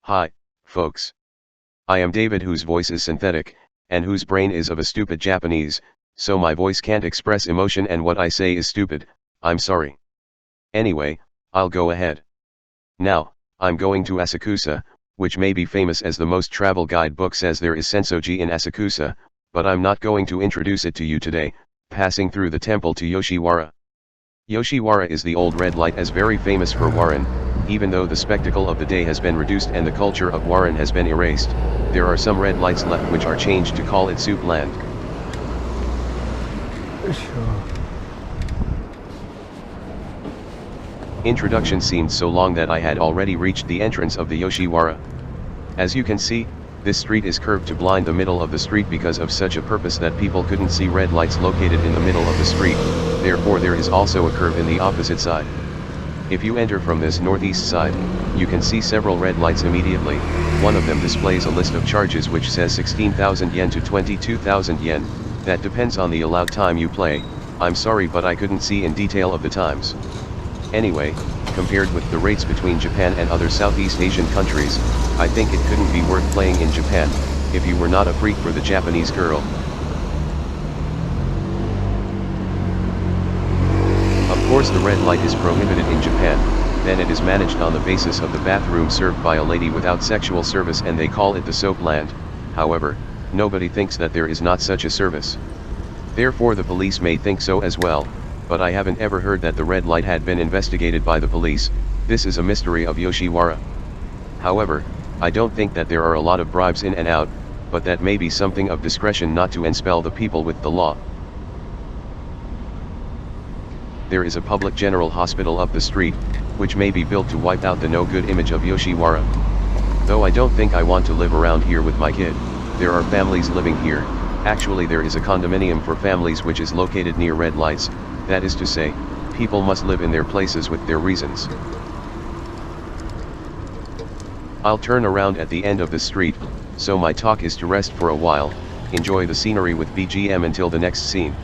Hi, folks. I am David, whose voice is synthetic, and whose brain is of a stupid Japanese, so my voice can't express emotion and what I say is stupid. I'm sorry. Anyway, I'll go ahead. Now, I'm going to Asakusa, which may be famous as the most travel guide book says there is sensoji in Asakusa, but I'm not going to introduce it to you today, passing through the temple to Yoshiwara. Yoshiwara is the old red light, as very famous for Warren. Even though the spectacle of the day has been reduced and the culture of Warren has been erased, there are some red lights left which are changed to call it Soup Land. Introduction seemed so long that I had already reached the entrance of the Yoshiwara. As you can see, this street is curved to blind the middle of the street because of such a purpose that people couldn't see red lights located in the middle of the street, therefore there is also a curve in the opposite side. If you enter from this northeast side, you can see several red lights immediately. One of them displays a list of charges which says 16,000 yen to 22,000 yen, that depends on the allowed time you play. I'm sorry, but I couldn't see in detail of the times. Anyway, compared with the rates between Japan and other Southeast Asian countries, I think it couldn't be worth playing in Japan, if you were not a freak for the Japanese girl. Of course the red light is prohibited in Japan, then it is managed on the basis of the bathroom served by a lady without sexual service and they call it the soap land. However, nobody thinks that there is not such a service. Therefore the police may think so as well, but I haven't ever heard that the red light had been investigated by the police. This is a mystery of Yoshiwara. However, I don't think that there are a lot of bribes in and out, but that may be something of discretion not to enspell the people with the law. There is a public general hospital up the street, which may be built to wipe out the no-good image of Yoshiwara. Though I don't think I want to live around here with my kid. There are families living here. Actually there is a condominium for families which is located near red lights, that is to say, people must live in their places with their reasons. I'll turn around at the end of the street, so my talk is to rest for a while, enjoy the scenery with BGM until the next scene.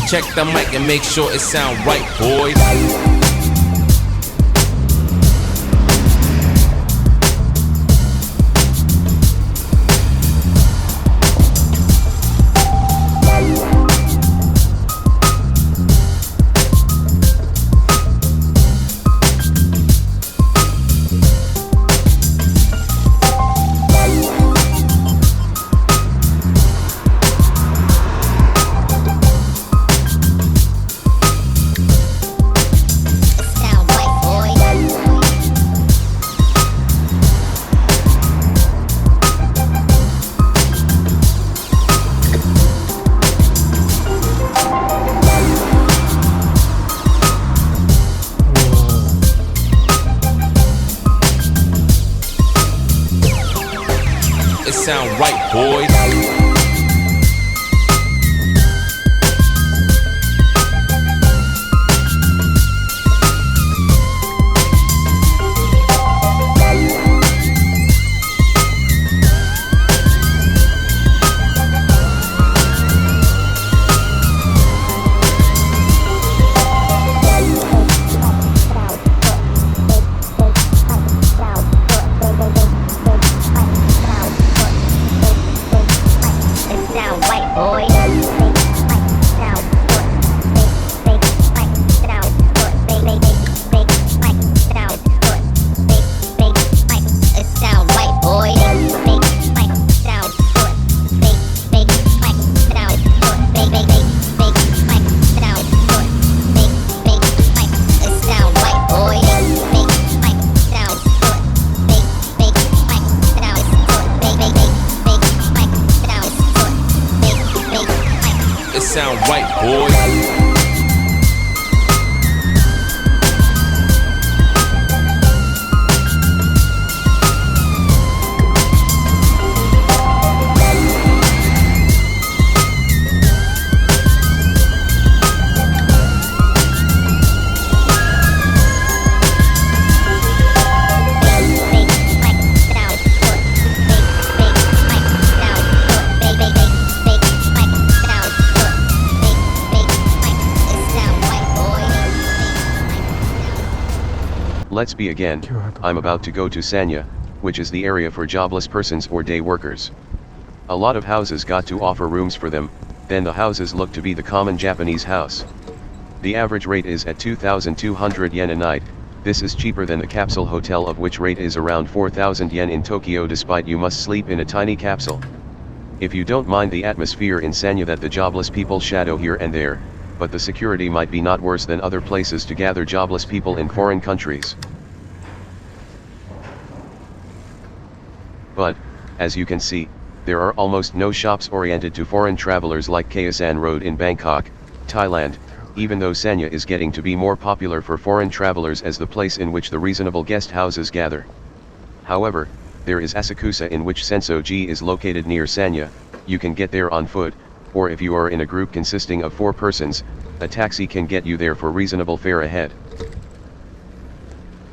Check the mic and make sure it sound right, boys. Sound right, boys. sound right, boy. Let's be again, I'm about to go to Sanya, which is the area for jobless persons or day workers. A lot of houses got to offer rooms for them, then the houses look to be the common Japanese house. The average rate is at 2,200 yen a night. This is cheaper than the capsule hotel, of which rate is around 4,000 yen in Tokyo, despite you must sleep in a tiny capsule. If you don't mind the atmosphere in Sanya that the jobless people shadow here and there, but the security might be not worse than other places to gather jobless people in foreign countries. But, as you can see, there are almost no shops oriented to foreign travelers like Kaosan Road in Bangkok, Thailand, even though Sanya is getting to be more popular for foreign travelers as the place in which the reasonable guest houses gather. However, there is Asakusa, in which Sensoji is located near Sanya. You can get there on foot, or if you are in a group consisting of 4 persons, a taxi can get you there for reasonable fare ahead.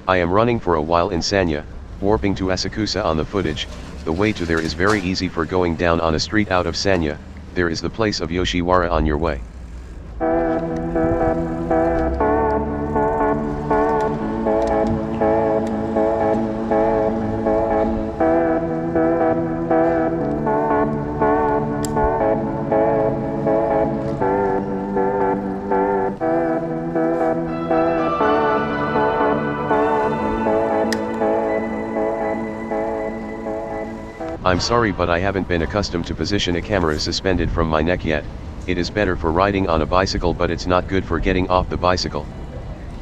I am running for a while in Sanya, warping to Asakusa on the footage. The way to there is very easy for going down on a street out of Sanya. There is the place of Yoshiwara on your way. I'm sorry, but I haven't been accustomed to position a camera suspended from my neck yet. It is better for riding on a bicycle, but it's not good for getting off the bicycle.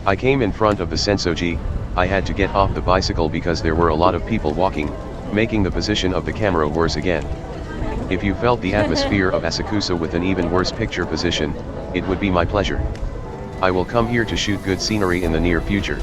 I came in front of the Sensoji. I had to get off the bicycle because there were a lot of people walking, making the position of the camera worse again. If you felt the atmosphere of Asakusa with an even worse picture position, it would be my pleasure. I will come here to shoot good scenery in the near future.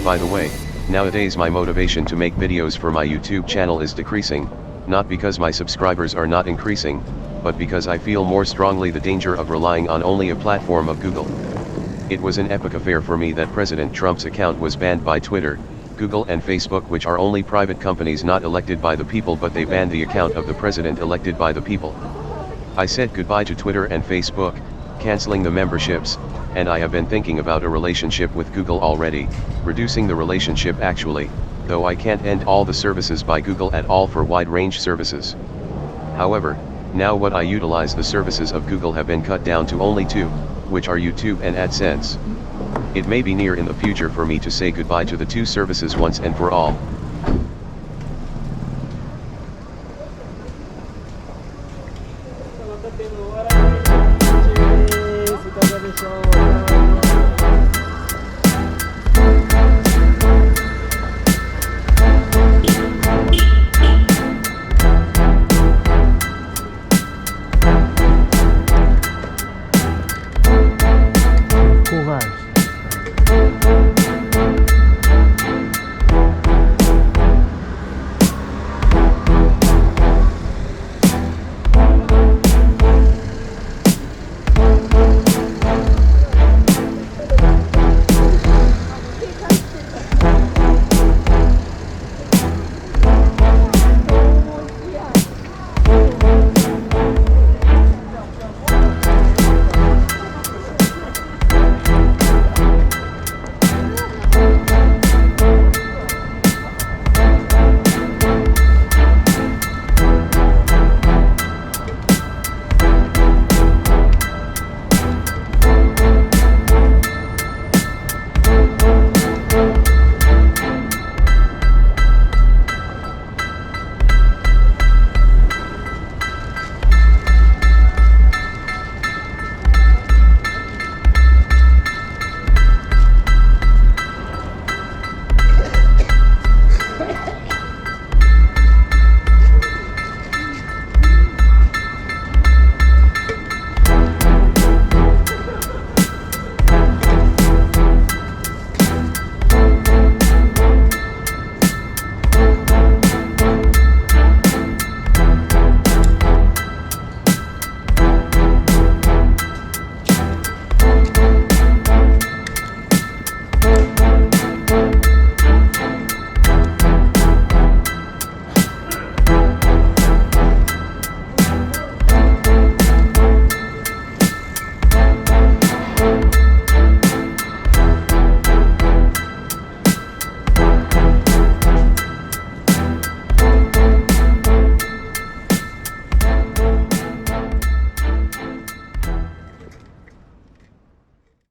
By the way, nowadays my motivation to make videos for my YouTube channel is decreasing, not because my subscribers are not increasing, but because I feel more strongly the danger of relying on only a platform of Google. It was an epic affair for me that President Trump's account was banned by Twitter, Google and Facebook, which are only private companies not elected by the people, but they banned the account of the president elected by the people. I said goodbye to Twitter and Facebook, canceling the memberships, and I have been thinking about a relationship with Google already, reducing the relationship actually, though I can't end all the services by Google at all for wide range services. However, now what I utilize the services of Google have been cut down to only 2, which are YouTube and AdSense. It may be near in the future for me to say goodbye to the 2 services once and for all. とってるお笑い芸人たちです。いかがでしょう。